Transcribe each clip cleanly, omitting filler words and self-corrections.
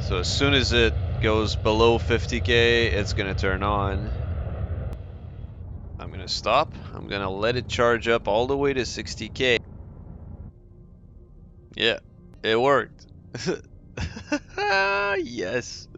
So as soon as it goes below 50K, it's gonna turn on. I'm gonna stop. I'm gonna let it charge up all the way to 60K. Yeah, it worked. Yes.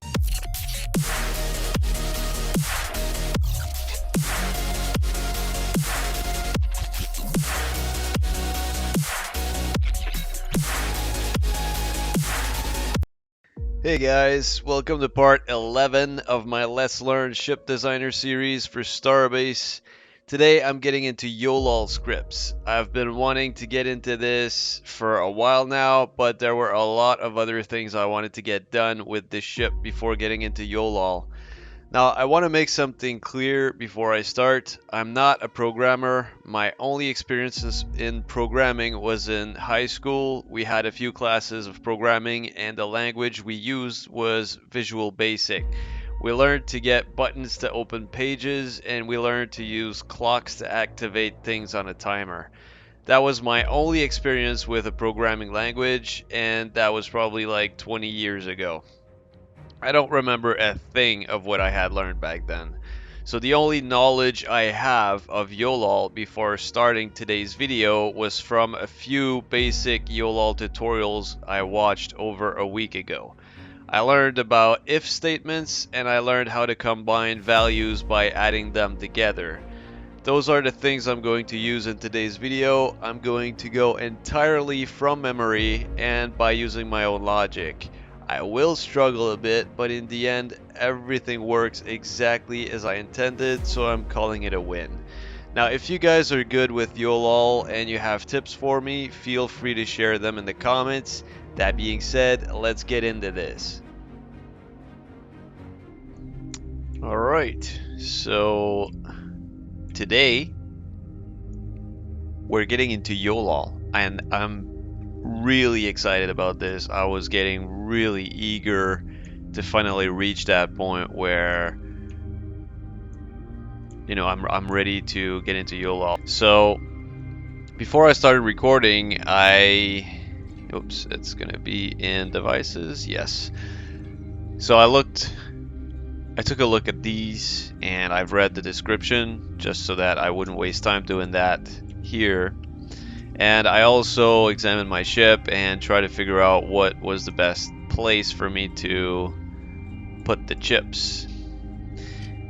Hey guys, welcome to part 11 of my Let's Learn Ship Designer series for Starbase. Today I'm getting into YOLOL scripts. I've been wanting to get into this for a while now, but there were a lot of other things I wanted to get done with this ship before getting into YOLOL. Now, I want to make something clear before I start. I'm not a programmer. My only experiences in programming was in high school. We had a few classes of programming, and the language we used was Visual Basic. We learned to get buttons to open pages, and we learned to use clocks to activate things on a timer. That was my only experience with a programming language, and that was probably like 20 years ago. I don't remember a thing of what I had learned back then. So the only knowledge I have of YOLOL before starting today's video was from a few basic YOLOL tutorials I watched over a week ago. I learned about if statements and I learned how to combine values by adding them together. Those are the things I'm going to use in today's video. I'm going to go entirely from memory and by using my own logic. I will struggle a bit, but in the end, everything works exactly as I intended, so I'm calling it a win. Now, if you guys are good with YOLOL and you have tips for me, feel free to share them in the comments. That being said, let's get into this. Alright, so today we're getting into YOLOL, and I'm really excited about this. I was getting really eager to finally reach that point where, you know, I'm ready to get into YOLOL. So before I started recording, oops, it's gonna be in devices. Yes. So I took a look at these and I've read the description just so that I wouldn't waste time doing that here. And I also examined my ship and tried to figure out what was the best place for me to put the chips.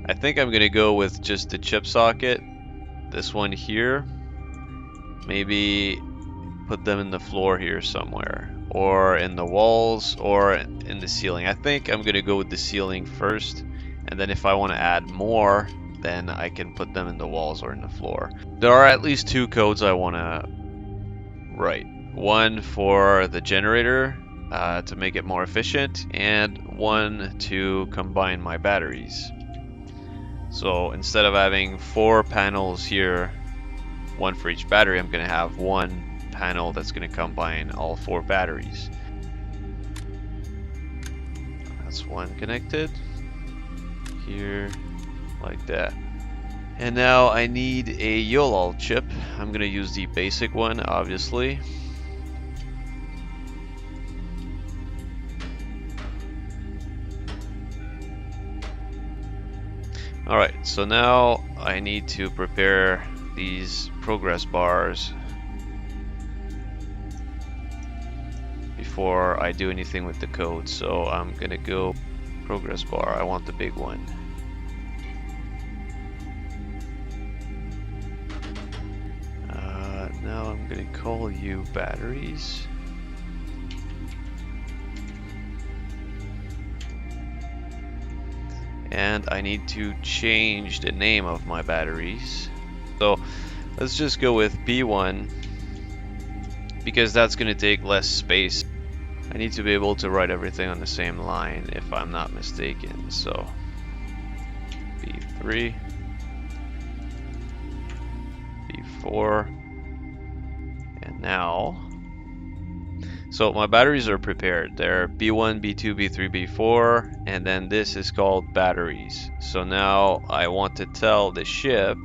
I think I'm gonna go with just the chip socket, this one here. Maybe put them in the floor here somewhere, or in the walls, or in the ceiling. I think I'm gonna go with the ceiling first, and then if I want to add more, then I can put them in the walls or in the floor. There are at least two codes I want to write. One for the generator to make it more efficient, and one to combine my batteries. So instead of having 4 panels here, one for each battery, I'm going to have one panel that's going to combine all 4 batteries. That's one connected here, like that. And now I need a YOLOL chip. I'm going to use the basic one, obviously. Alright, so now I need to prepare these progress bars before I do anything with the code. So I'm gonna go progress bar. I want the big one. Now I'm gonna call you batteries. And I need to change the name of my batteries. So let's just go with B1 because that's going to take less space. I need to be able to write everything on the same line if I'm not mistaken. So B3, B4, and now. So my batteries are prepared. They're B1, B2, B3, B4, and then this is called batteries. So now I want to tell the ship,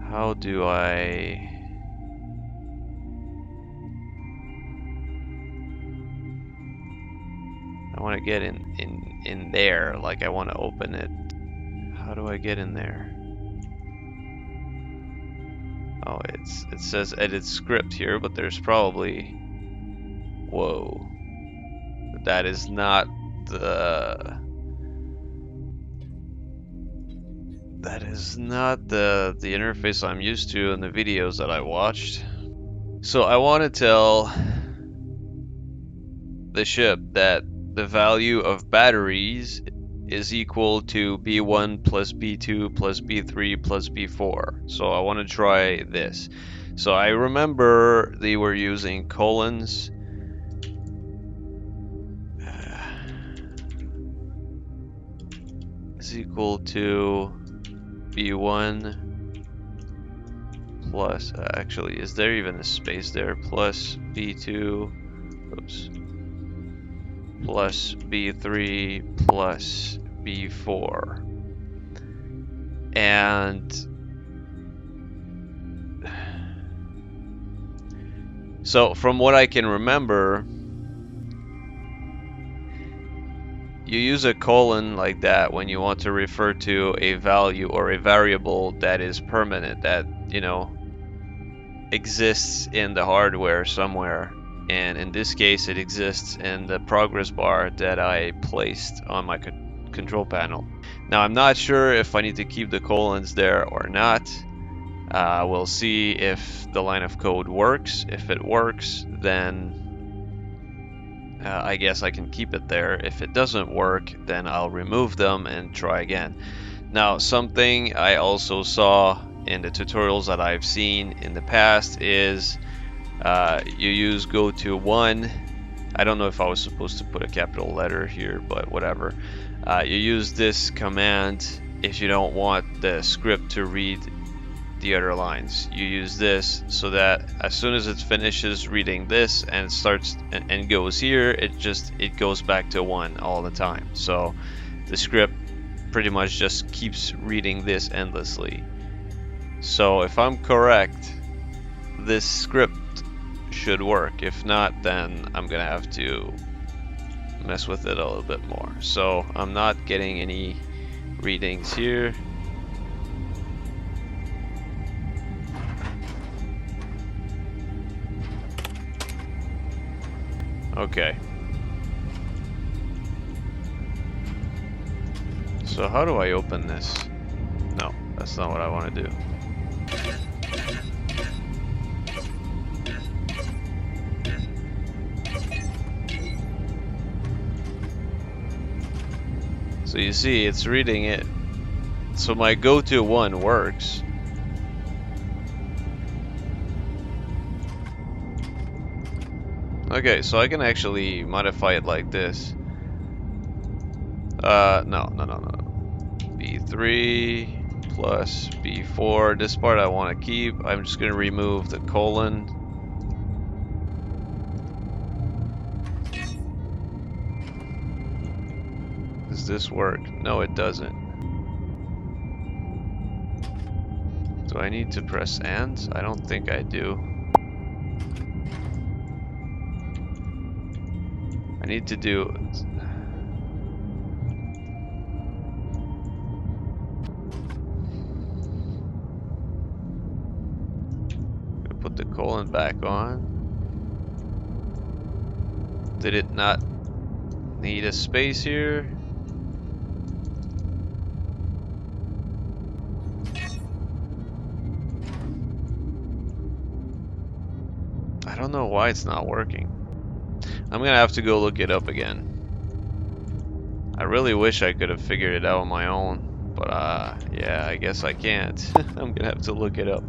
how do I... I want to get in there, like I want to open it. How do I get in there? Oh, it says edit script here, but there's probably... Whoa. That is not the... That is not the interface I'm used to in the videos that I watched. So I want to tell the ship that the value of batteries is equal to B1 plus B2 plus B3 plus B4. So I want to try this. So I remember they were using colons. Is equal to B1 plus, actually, is there even a space there? Plus B2, oops, plus B3 plus B4. And so from what I can remember, you use a colon like that when you want to refer to a value or a variable that is permanent, that, you know, exists in the hardware somewhere. And in this case, it exists in the progress bar that I placed on my control panel. Now, I'm not sure if I need to keep the colons there or not. We'll see if the line of code works. If it works, then I guess I can keep it there. If it doesn't work, then I'll remove them and try again. Now, something I also saw in the tutorials that I've seen in the past is you use go to 1. I don't know if I was supposed to put a capital letter here, but whatever. You use this command if you don't want the script to read the other lines. You use this so that as soon as it finishes reading this and starts and goes here, it goes back to 1 all the time. So the script pretty much just keeps reading this endlessly. So if I'm correct, this script should work. If not, then I'm gonna have to mess with it a little bit more. So I'm not getting any readings here. Okay. So how do I open this? No, that's not what I want to do. So you see, it's reading it. So my go to 1 works. Okay, so I can actually modify it like this. No. B3 plus B4. This part I want to keep. I'm just going to remove the colon. Does this work? No, it doesn't. Do I need to press AND? I don't think I do. I need to do... Put the colon back on. Did it not need a space here? I don't know why it's not working. I'm gonna have to go look it up again. I really wish I could have figured it out on my own, but yeah, I guess I can't. I'm gonna have to look it up.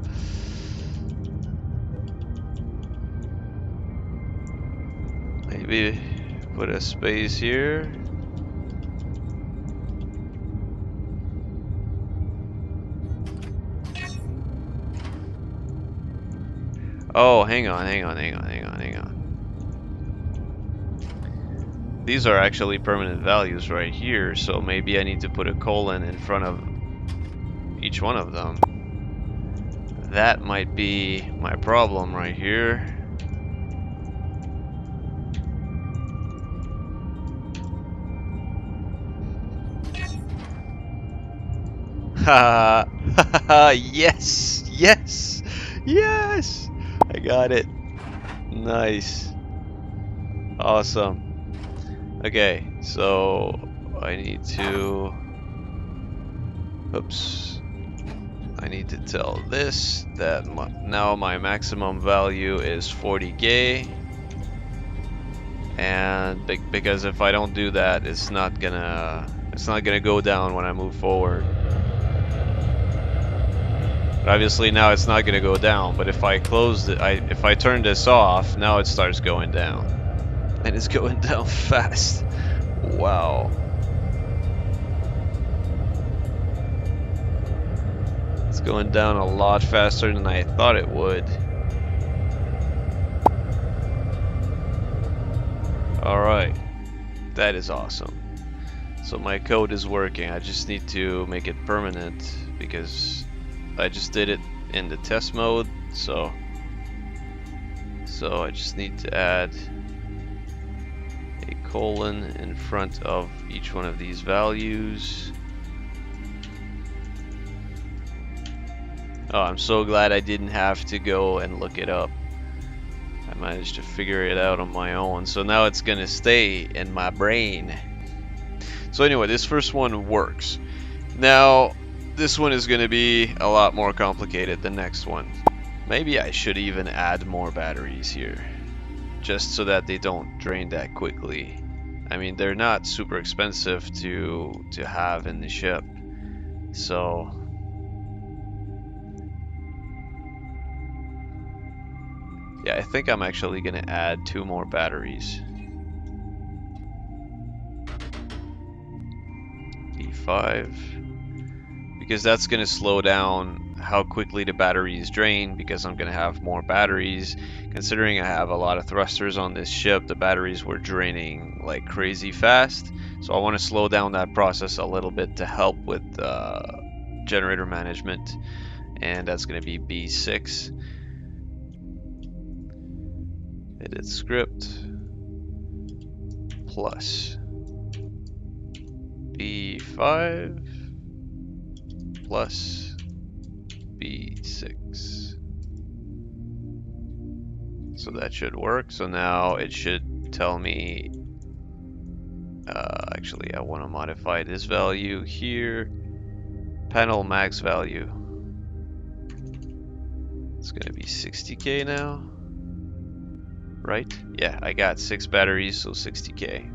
Maybe put a space here. Oh, hang on. These are actually permanent values right here, so maybe I need to put a colon in front of each one of them. That might be my problem right here. Yes, yes, yes! I got it. Nice. Awesome. Okay, so I need to... Oops. I need to tell this that now my maximum value is 40k. And because if I don't do that, it's not gonna go down when I move forward. But obviously now it's not gonna go down, but if I close it, if I turn this off, now it starts going down. And it's going down fast. Wow. It's going down a lot faster than I thought it would. Alright. That is awesome. So my code is working. I just need to make it permanent because I just did it in the test mode. So I just need to add a colon in front of each one of these values. Oh, I'm so glad I didn't have to go and look it up. I managed to figure it out on my own. So now it's gonna stay in my brain. So anyway, this first one works. Now, this one is gonna be a lot more complicated than the next one. Maybe I should even add more batteries here, just so that they don't drain that quickly. I mean, they're not super expensive to have in the ship. So yeah, I think I'm actually gonna add 2 more batteries. E5, because that's gonna slow down how quickly the batteries drain, because I'm gonna have more batteries. Considering I have a lot of thrusters on this ship, the batteries were draining like crazy fast. So I want to slow down that process a little bit to help with generator management, and that's gonna be B6. Edit script plus B5 plus B6. So that should work. So now it should tell me, actually I want to modify this value here. Panel max value. It's gonna be 60k now. Right? Yeah, I got 6 batteries, so 60k.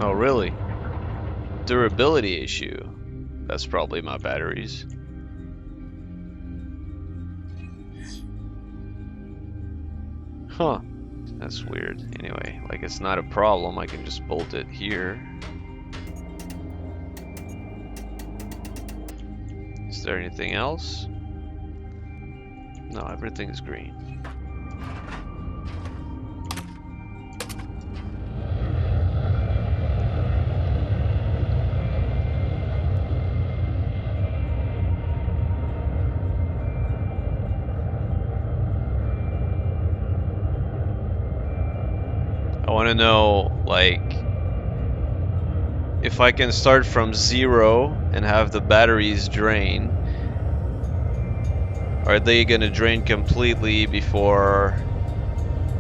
Oh, really? Durability issue. That's probably my batteries. Huh. That's weird. Anyway, like it's not a problem. I can just bolt it here. Is there anything else? No, everything is green. I want to know, like, if I can start from 0 and have the batteries drain, are they gonna drain completely before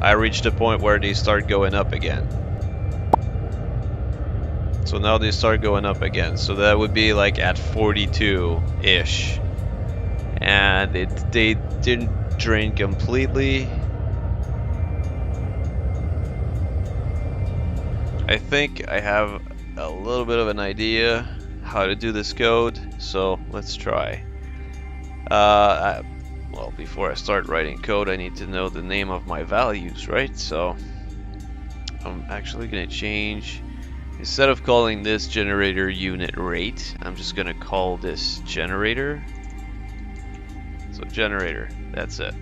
I reach the point where they start going up again? So now they start going up again. So that would be like at 42-ish. And they didn't drain completely. I think I have a little bit of an idea how to do this code, so let's try. Well, before I start writing code, I need to know the name of my values, right? So I'm actually going to change, instead of calling this generator unit rate, I'm just going to call this generator. So generator, that's it.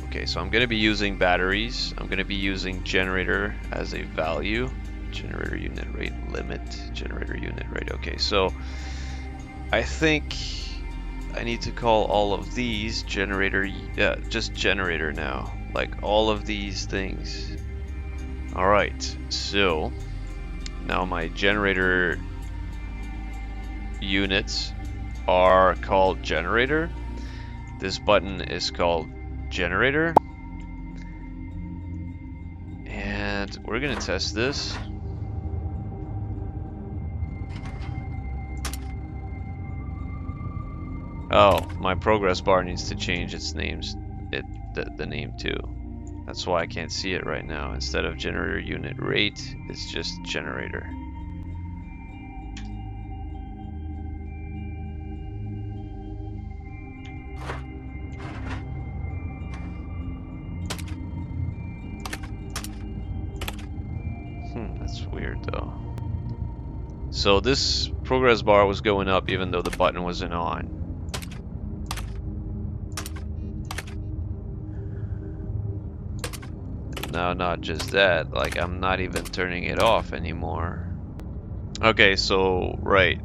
Okay, so I'm going to be using batteries. I'm going to be using generator as a value. Generator unit rate limit, generator unit rate. Okay, so I think I need to call all of these generator, just generator now. Like all of these things. Alright, so now my generator units are called generator. This button is called generator. And we're gonna test this. Oh, my progress bar needs to change its names, the name too. That's why I can't see it right now. Instead of generator unit rate, it's just generator. That's weird though. So this progress bar was going up even though the button wasn't on. Now, not just that, like I'm not even turning it off anymore. Okay, so right.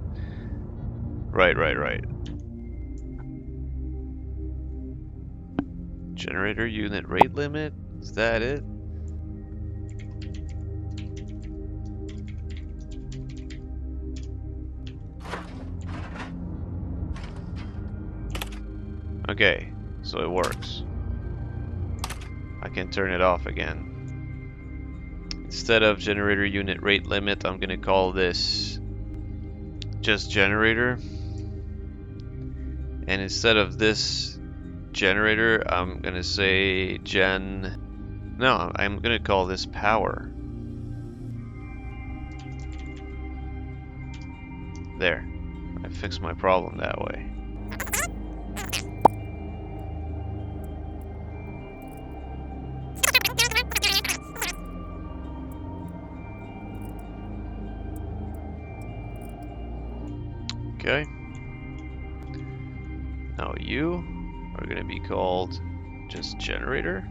Generator unit rate limit? Is that it? Okay, so it works. I can turn it off again. Instead of generator unit rate limit, I'm gonna call this just generator. And instead of this generator, I'm gonna say no, I'm gonna call this power. There, I fixed my problem that way. Okay. Now you are going to be called just generator.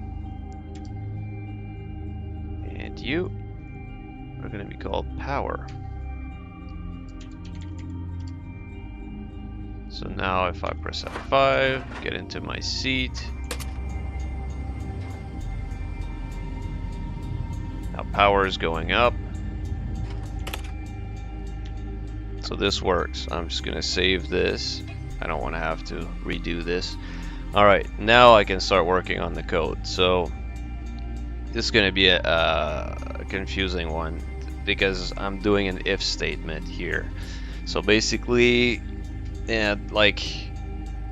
And you are going to be called power. So now if I press F5, get into my seat. Now power is going up. So this works. I'm just going to save this. I don't want to have to redo this. Alright, now I can start working on the code. So this is going to be a confusing one because I'm doing an if statement here. So basically, like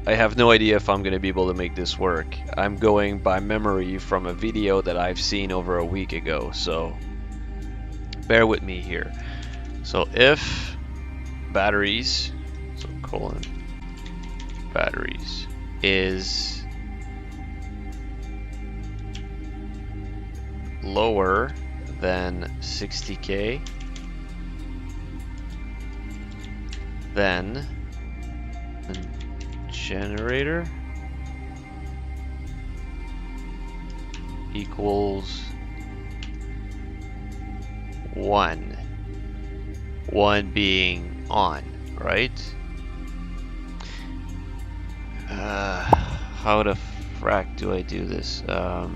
I have no idea if I'm going to be able to make this work. I'm going by memory from a video that I've seen over a week ago. So bear with me here. So if batteries, so colon batteries is lower than 60K, then generator equals 1. 1 being on, right? How the frack do I do this? I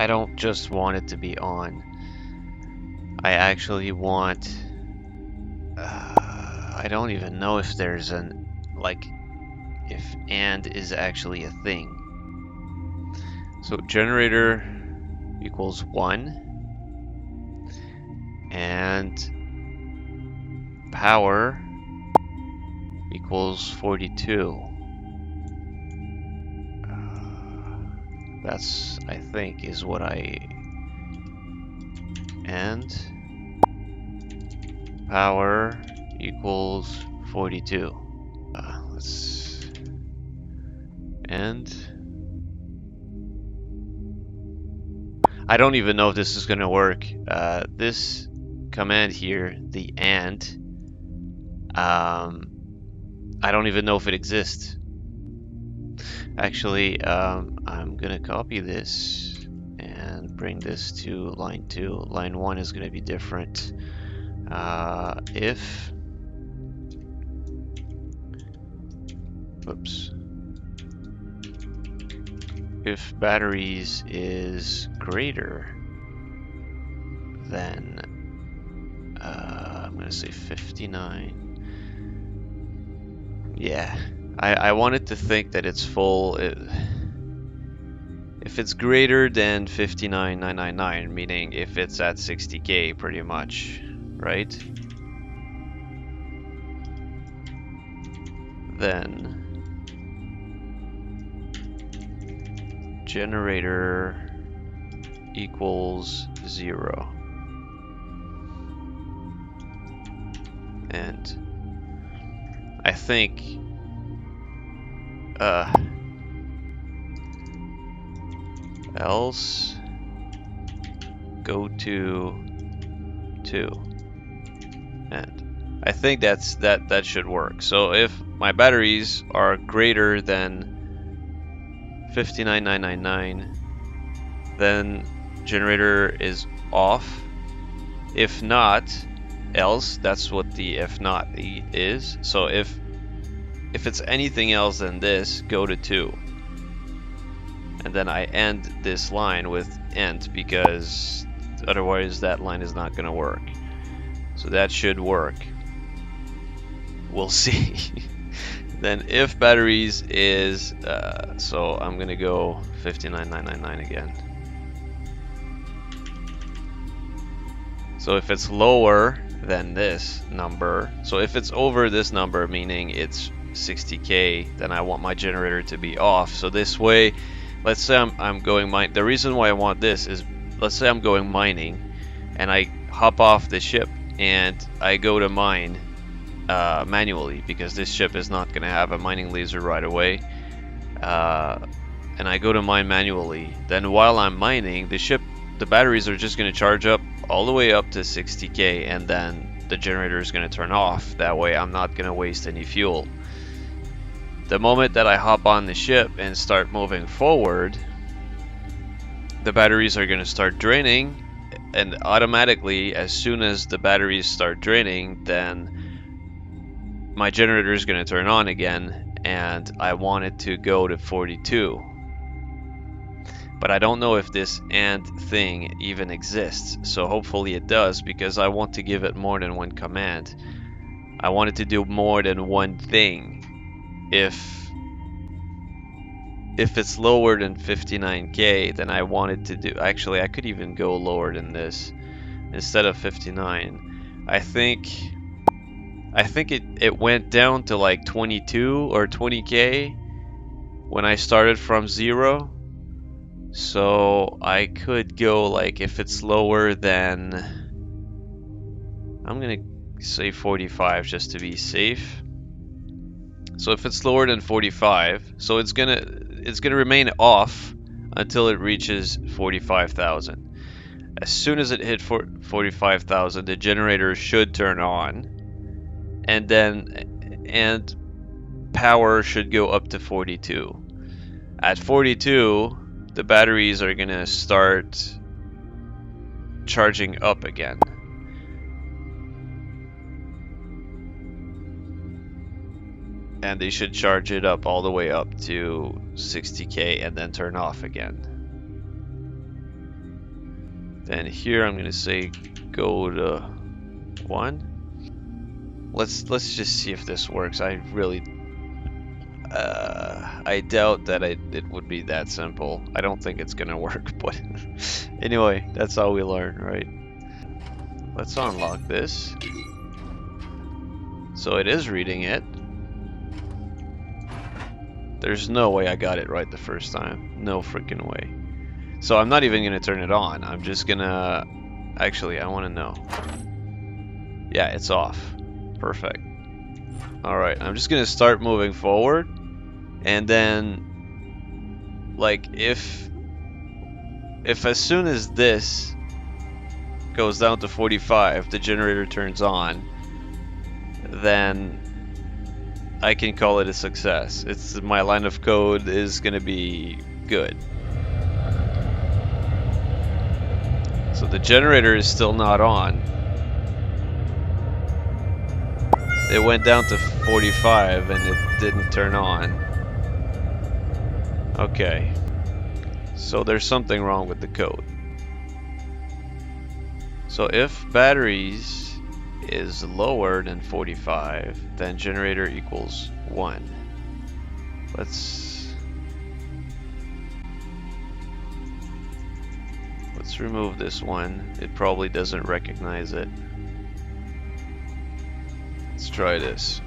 don't just want it to be on. I actually want... I don't even know if there's an... like, if and is actually a thing. So generator equals 1. And power equals 42. That's, I think, is what and power equals 42. Let's and I don't even know if this is gonna work. This command here, the and, I don't even know if it exists. Actually, I'm gonna copy this and bring this to line 2. Line 1 is gonna be different. If Whoops. If batteries is greater than, I'm gonna say 59. Yeah, I wanted to think that it's full. If it's greater than 59,999, meaning if it's at 60K pretty much, right? Then generator equals 0. And I think else go to 2. And I think that should work. So if my batteries are greater than 59,999, then generator is off. If not, else, that's what the if not is. So if it's anything else than this, go to 2. And then I end this line with end, because otherwise that line is not going to work. So that should work. We'll see. Then if batteries is, so I'm going to go 59,999 again. So if it's lower than this number, so if it's over this number, meaning it's 60K, then I want my generator to be off. So this way, let's say I'm going mine. The reason why I want this is, let's say I'm going mining and I hop off the ship and I go to mine manually, because this ship is not going to have a mining laser right away, and I go to mine manually. Then while I'm mining, the batteries are just going to charge up all the way up to 60K, and then the generator is going to turn off. That way I'm not going to waste any fuel. The moment that I hop on the ship and start moving forward, the batteries are going to start draining, and automatically, as soon as the batteries start draining, then my generator is going to turn on again, and I want it to go to 42. But I don't know if this AND thing even exists, so hopefully it does, because I want to give it more than one command. I want it to do more than one thing. If it's lower than 59K, then I want it to do, actually I could even go lower than this. Instead of 59, I think it went down to like 22 or 20K when I started from 0. So I could go, like, if it's lower than, I'm gonna say 45 just to be safe. So if it's lower than 45, so it's gonna remain off until it reaches 45,000. As soon as it hit 45,000, the generator should turn on, and power should go up to 42. At 42, the batteries are gonna start charging up again. And they should charge it up all the way up to 60K and then turn off again. Then here I'm gonna say go to 1. Let's just see if this works. I really I doubt that it would be that simple. I don't think it's gonna work, but anyway, that's how we learn, right? Let's unlock this. So it is reading it. There's no way I got it right the first time. No freaking way. So I'm not even gonna turn it on. I'm just gonna, actually I want to know. Yeah, it's off. Perfect. Alright, I'm just gonna start moving forward, and then, like, if as soon as this goes down to 45, the generator turns on, then I can call it a success. My line of code is gonna be good. So the generator is still not on. it went down to 45 and it didn't turn on. Okay. So there's something wrong with the code. So if batteries is lower than 45, then generator equals 1. Let's remove this one. It probably doesn't recognize it. Let's try this.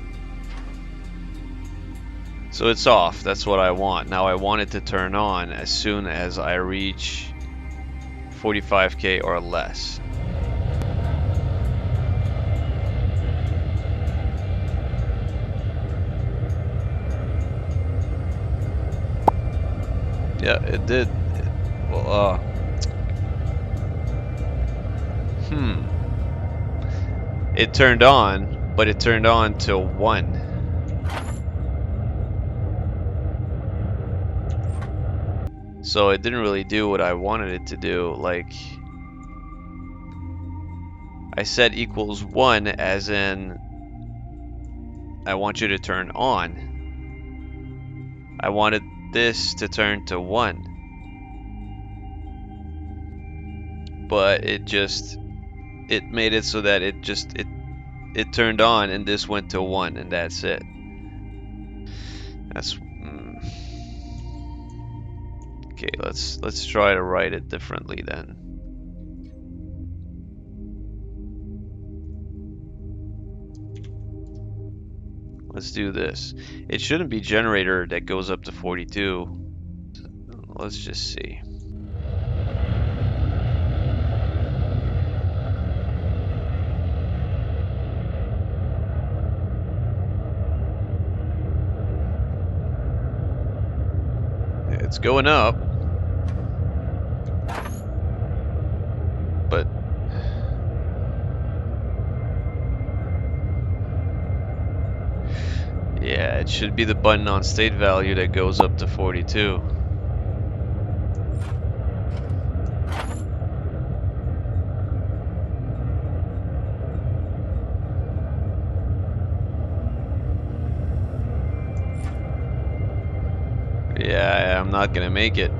So it's off. That's what I want. Now I want it to turn on as soon as I reach 45k or less. Yeah, it did. Well, it turned on, but it turned on to 1. So it didn't really do what I wanted it to do. Like, I said equals 1 as in I want you to turn on. I wanted this to turn to 1. But it made it so that it turned on and this went to 1 and that's it. That's okay. Let's try to write it differently then. Let's do this. It shouldn't be generator that goes up to 42. Let's just see. It's going up, but yeah, it should be the button on state value that goes up to 42. Yeah, I'm not gonna make it.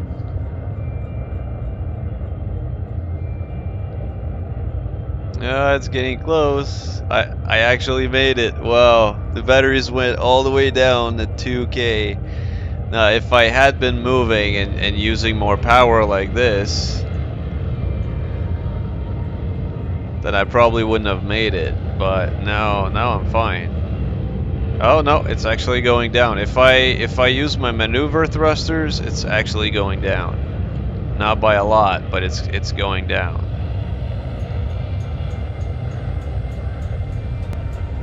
It's getting close. I actually made it. Wow, the batteries went all the way down to 2K. Now, if I had been moving and using more power like this, then I probably wouldn't have made it. But now I'm fine. Oh no, it's actually going down. If I use my maneuver thrusters, it's actually going down. Not by a lot, but it's going down.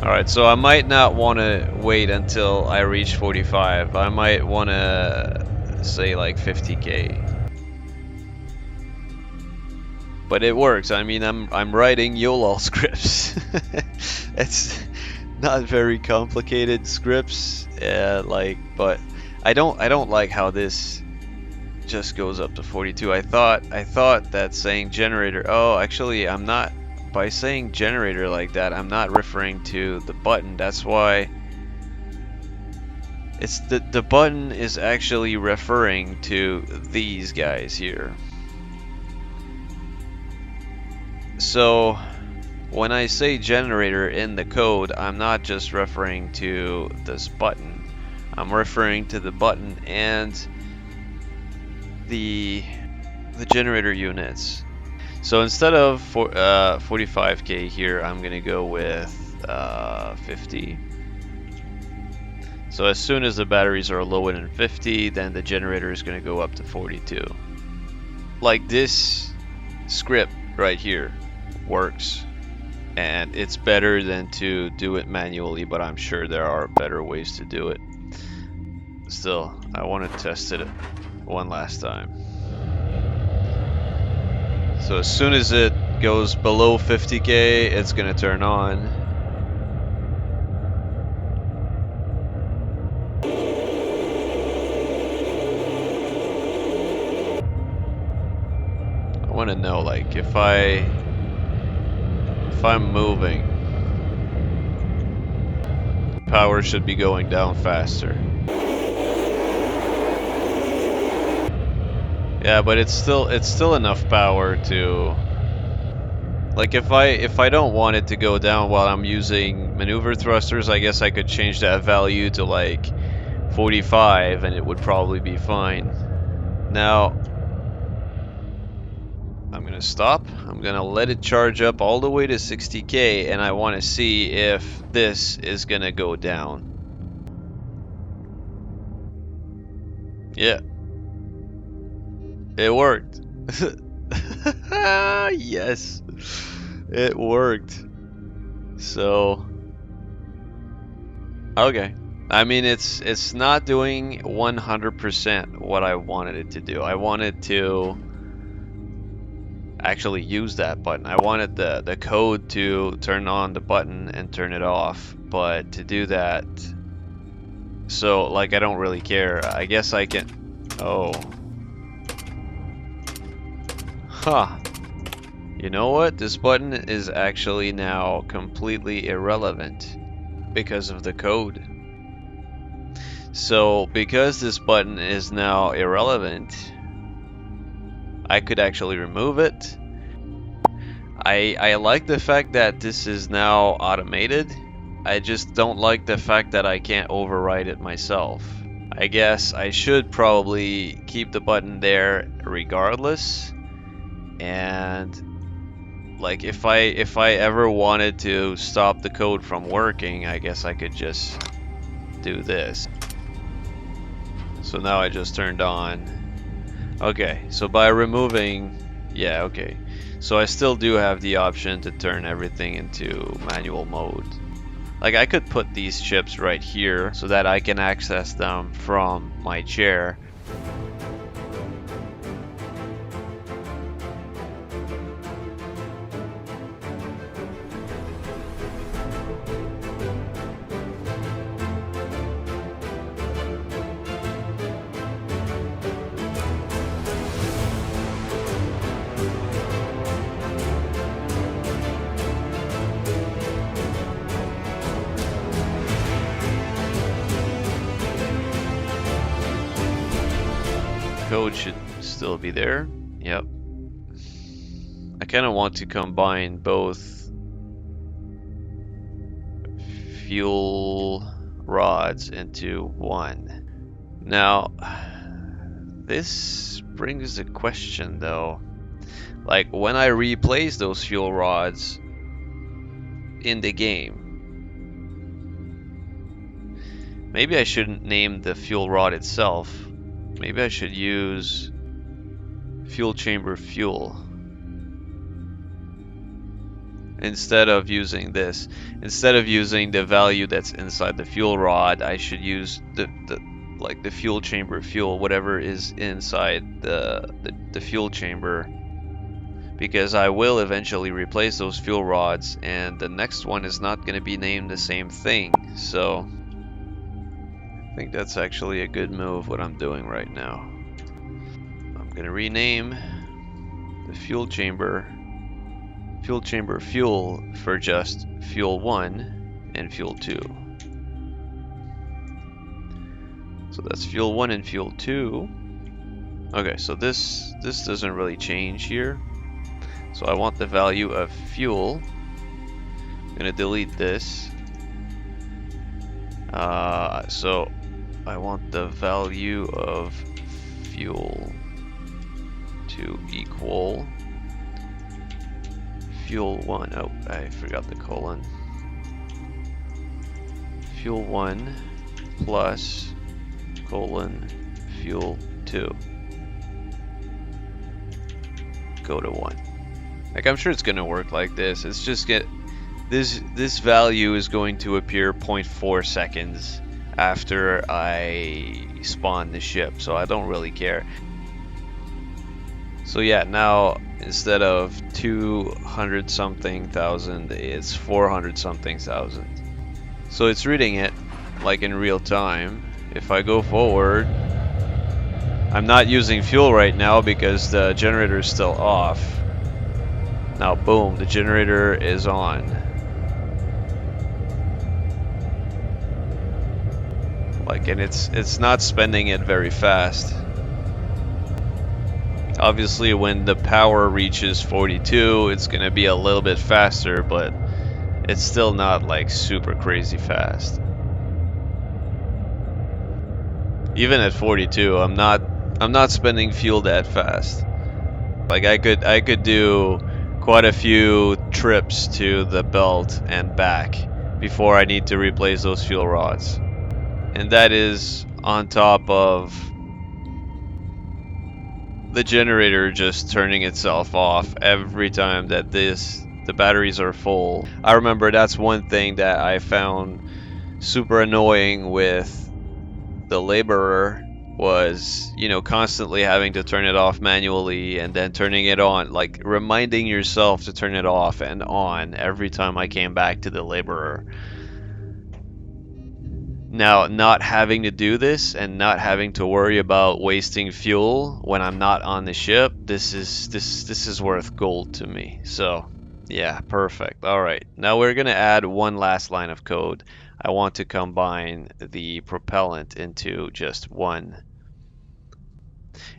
Alright, so I might not want to wait until I reach 45. I might want to say like 50k. But it works. I mean, I'm writing YOLOL scripts. It's not very complicated scripts, but I don't like how this just goes up to 42. I thought that saying generator. Oh, actually, I'm not. By saying generator like that, I'm not referring to the button. That's why it's the button is actually referring to these guys here. So when I say generator in the code, I'm not just referring to this button. I'm referring to the button and the generator units. So instead of 45k here, I'm gonna go with 50. So as soon as the batteries are lower than 50, then the generator is gonna go up to 42. Like this script right here works, and it's better than to do it manually, but I'm sure there are better ways to do it. Still, I want to test it one last time. So as soon as it goes below 50k, it's gonna turn on. I want to know, like, if I'm moving, power should be going down faster. Yeah, but it's still enough power to, like, if I don't want it to go down while I'm using maneuver thrusters, I guess I could change that value to like 45 and it would probably be fine. Now I'm gonna stop. I'm gonna let it charge up all the way to 60K, and I want to see if this is gonna go down. Yeah, it worked. Yes, it worked. So, okay. I mean, it's not doing 100% what I wanted it to do. I wanted to actually use that button. I wanted the code to turn on the button and turn it off, but to do that, so like I don't really care. I guess I can. Oh. Huh. You know what? This button is actually now completely irrelevant because of the code. So because this button is now irrelevant, I could actually remove it. I like the fact that this is now automated. I just don't like the fact that I can't override it myself. I guess I should probably keep the button there regardless. And like if I ever wanted to stop the code from working, I guess I could just do this. So now I just turned on. Okay, so by removing, yeah, okay. So I still do have the option to turn everything into manual mode. Like I could put these chips right here so that I can access them from my chair. Code should still be there. Yep. I kind of want to combine both fuel rods into one. Now, this brings a question though. Like when I replace those fuel rods in the game, maybe I shouldn't name the fuel rod itself. Maybe I should use fuel chamber fuel instead of using this. Instead of using the value that's inside the fuel rod, I should use the fuel chamber fuel, whatever is inside the fuel chamber, because I will eventually replace those fuel rods, and the next one is not going to be named the same thing. So I think that's actually a good move what I'm doing right now. I'm gonna rename the fuel chamber fuel for just fuel 1 and fuel 2. So that's fuel 1 and fuel 2. Okay, so this doesn't really change here. So I want the value of fuel. I'm gonna delete this. So I want the value of fuel to equal fuel 1. Oh, I forgot the colon. Fuel 1 plus colon fuel 2. Go to 1. Like I'm sure it's gonna work like this. It's just this value is going to appear 0.4 seconds after I spawn the ship, so I don't really care. So yeah, now instead of 200 something thousand, it's 400 something thousand. So it's reading it like in real time. If I go forward, I'm not using fuel right now because the generator is still off. Now boom, the generator is on. And it's not spending it very fast. Obviously, when the power reaches 42, it's gonna be a little bit faster, but it's still not like super crazy fast. Even at 42, I'm not spending fuel that fast. Like I could do quite a few trips to the belt and back before I need to replace those fuel rods. And that is on top of the generator just turning itself off every time that the batteries are full. I remember that's one thing that I found super annoying with the laborer was, constantly having to turn it off manually and then turning it on, like reminding yourself to turn it off and on every time I came back to the laborer. Now, not having to do this and not having to worry about wasting fuel when I'm not on the ship, this is worth gold to me. So, yeah, perfect. All right, now we're gonna add one last line of code. I want to combine the propellant into just one.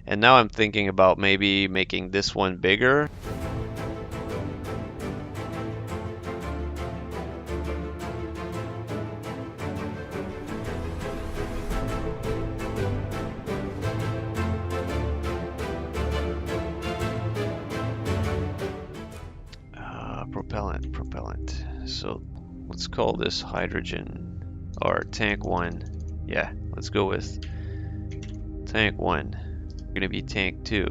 And now I'm thinking about maybe making this one bigger. Propellant. So let's call this hydrogen or tank 1. Yeah, let's go with tank 1. Gonna be tank 2.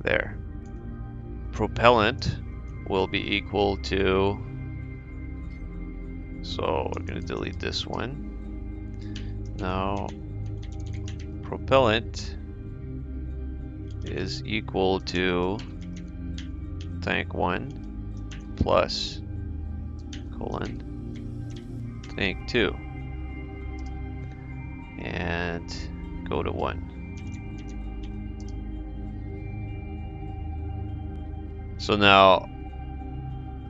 There. Propellant will be equal to, so we're gonna delete this one. Now propellant is equal to tank 1 plus colon tank 2 and go to 1. So now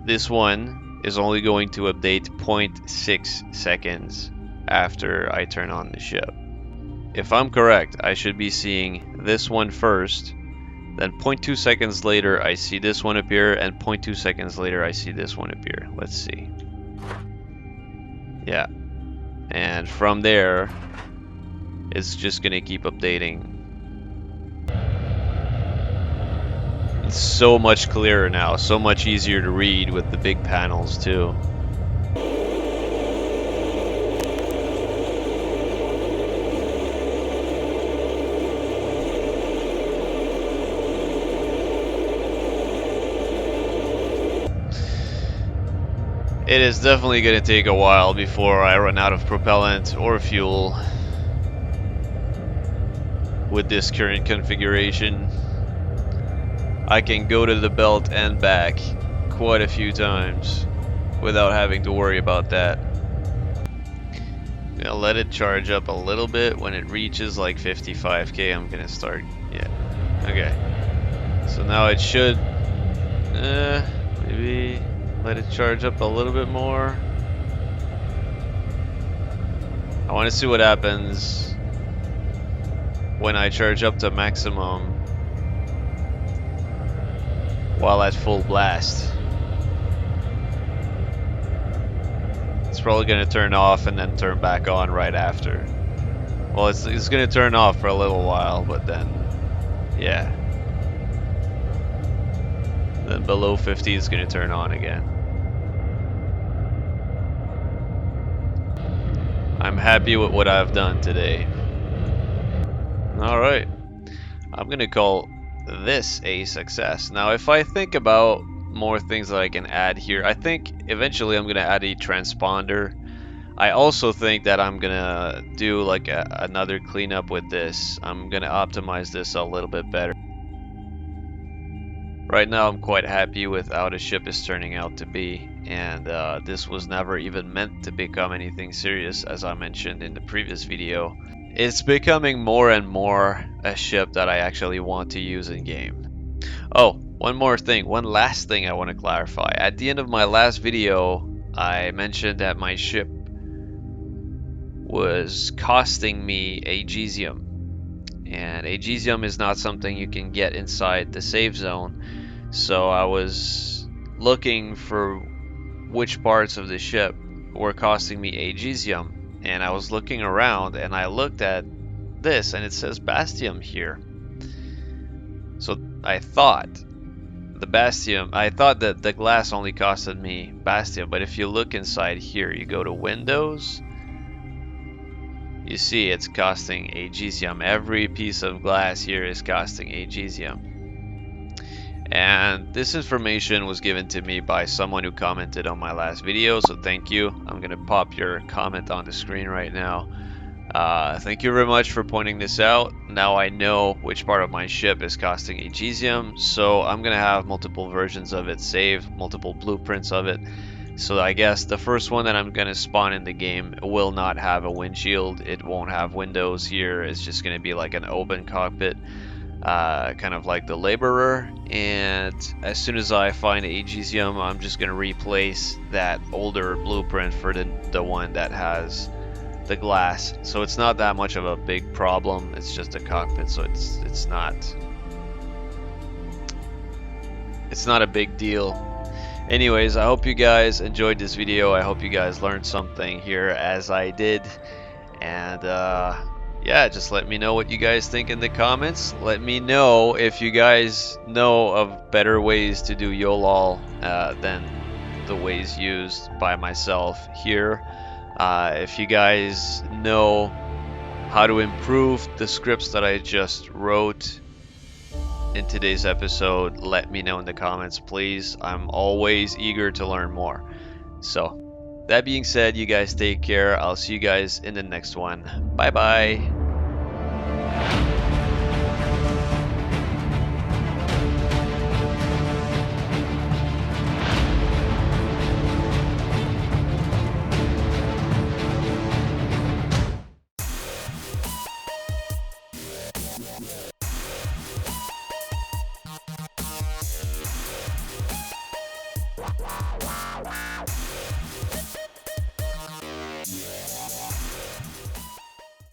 this one is only going to update 0.6 seconds after I turn on the ship. If I'm correct, I should be seeing this one first, then 0.2 seconds later I see this one appear, and 0.2 seconds later I see this one appear. Let's see. Yeah. And from there, it's just gonna keep updating. It's so much clearer now, so much easier to read with the big panels too. It is definitely going to take a while before I run out of propellant or fuel with this current configuration. I can go to the belt and back quite a few times without having to worry about that. I'll let it charge up a little bit. When it reaches like 55k, I'm going to start. Yeah. Okay. So now it should maybe let it charge up a little bit more. I want to see what happens when I charge up to maximum while at full blast. It's probably going to turn off and then turn back on right after. Well, it's going to turn off for a little while, but then, yeah. Then below 50 is going to turn on again. I'm happy with what I've done today. Alright, I'm going to call this a success. Now if I think about more things that I can add here, I think eventually I'm going to add a transponder. I also think that I'm going to do like another cleanup with this. I'm going to optimize this a little bit better. Right now I'm quite happy with how the ship is turning out to be, and this was never even meant to become anything serious, as I mentioned in the previous video. It's becoming more and more a ship that I actually want to use in game. Oh, One more thing, one last thing I want to clarify. At the end of my last video, I mentioned that my ship was costing me agesium. And agesium is not something you can get inside the safe zone. So I was looking for which parts of the ship were costing me agesium. And I was looking around and I looked at this and it says bastium here. So I thought that the glass only costed me bastium, but if you look inside here, you go to Windows, you see it's costing agesium. Every piece of glass here is costing agesium. And this information was given to me by someone who commented on my last video, so thank you. I'm gonna pop your comment on the screen right now. Thank you very much for pointing this out. Now I know which part of my ship is costing agesium, so I'm gonna have multiple versions of it saved, multiple blueprints of it. So I guess the first one that I'm gonna spawn in the game will not have a windshield. It won't have windows here. It's just gonna be like an open cockpit, kind of like the Laborer. And as soon as I find agesium, I'm just gonna replace that older blueprint for the one that has the glass. So it's not that much of a big problem. It's just a cockpit, so it's not a big deal. Anyways, I hope you guys enjoyed this video. I hope you guys learned something here as I did. And yeah, just let me know what you guys think in the comments. Let me know if you guys know of better ways to do YOLOL than the ways used by myself here. If you guys know how to improve the scripts that I just wrote in today's episode, let me know in the comments, please. I'm always eager to learn more. So, that being said, you guys take care. I'll see you guys in the next one. Bye bye.